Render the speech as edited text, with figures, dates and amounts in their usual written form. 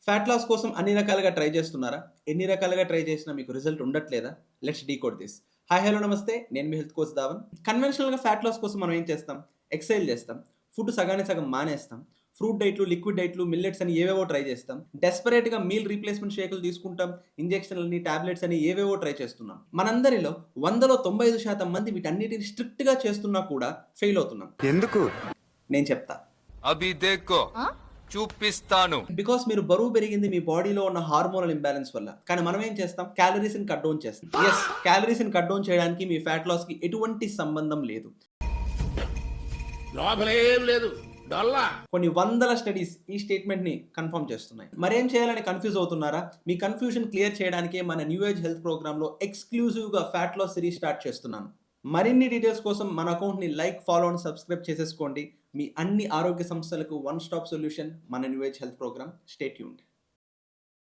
Fat loss కోసం అన్ని రకాలుగా ట్రై చేస్తున్నారా? ఎన్ని రకాలుగా ట్రై చేసినా మీకు రిజల్ట్ ఉండట్లేదా? Let's decode this. Hi hello నమస్తే. నేను మీ హెల్త్ కోచ్ ధావన్. కన్వెన్షనల్‌గా ఫ్యాట్ లాస్ కోసం మనం ఏం చేస్తాం? ఎక్సర్సైజ్ చేస్తాం. ఫుడ్ సగానికి సగం మానేస్తాం. ఫ్రూట్ డైట్‌లు, లిక్విడ్ డైట్‌లు, మిల్లెట్స్ అని ఏవేవో ట్రై చేస్తాం. డెస్పరేట్‌గా మీల్ రీప్లేస్‌మెంట్ షేకులు తీసుకుంటాం. ఇంజెక్షన్‌లని, టాబ్లెట్స్ అని ఏవేవో ట్రై చేస్తున్నాం. మనందరిలో 100లో 95% మంది వీటన్నిటిని స్ట్రిక్ట్‌గా చేస్తున్నా కూడా ఫెయిల్ అవుతున్నాం. ఎందుకు? నేను చెప్తా. అభి దేక్కో చూపిస్తాను. బికాస్ మీరు బరువు పెరిగింది మీ బాడీలో ఉన్న హార్మోనల్ ఇంబాలెన్స్ వల్ల. కానీ మనం ఏం చేస్తాం? క్యాలరీస్‌ని కట్ డౌన్ చేస్తాం. యెస్, క్యాలరీస్‌ని కట్ డౌన్ చేయడానికి మీ ఫ్యాట్ లాస్‌కి ఎటువంటి సంబంధం లేదు. లోపలేం లేదు డొల్లా. కొన్ని వందల స్టడీస్ ఈ స్టేట్మెంట్‌ని కన్ఫర్మ్ చేస్తున్నాయి. మరేం చేయాలని కన్‌ఫ్యూజ్ అవుతున్నారా? మీ కన్‌ఫ్యూజన్ క్లియర్ చేయడానికే మన న్యూ ఏజ్ హెల్త్ ప్రోగ్రామ్‌లో ఎక్స్‌క్లూజివ్‌గా ఫ్యాట్ లాస్ సిరీస్ స్టార్ట్ చేస్తున్నాను. మరిన్ని డీటెయిల్స్ కోసం మన అకౌంట్‌ని లైక్, ఫాలో అండ్ సబ్స్క్రైబ్ చేసేసుకోండి. మీ అన్ని ఆరోగ్య సమస్యలకు వన్ స్టాప్ సొల్యూషన్ మన new age health programme. Stay tuned.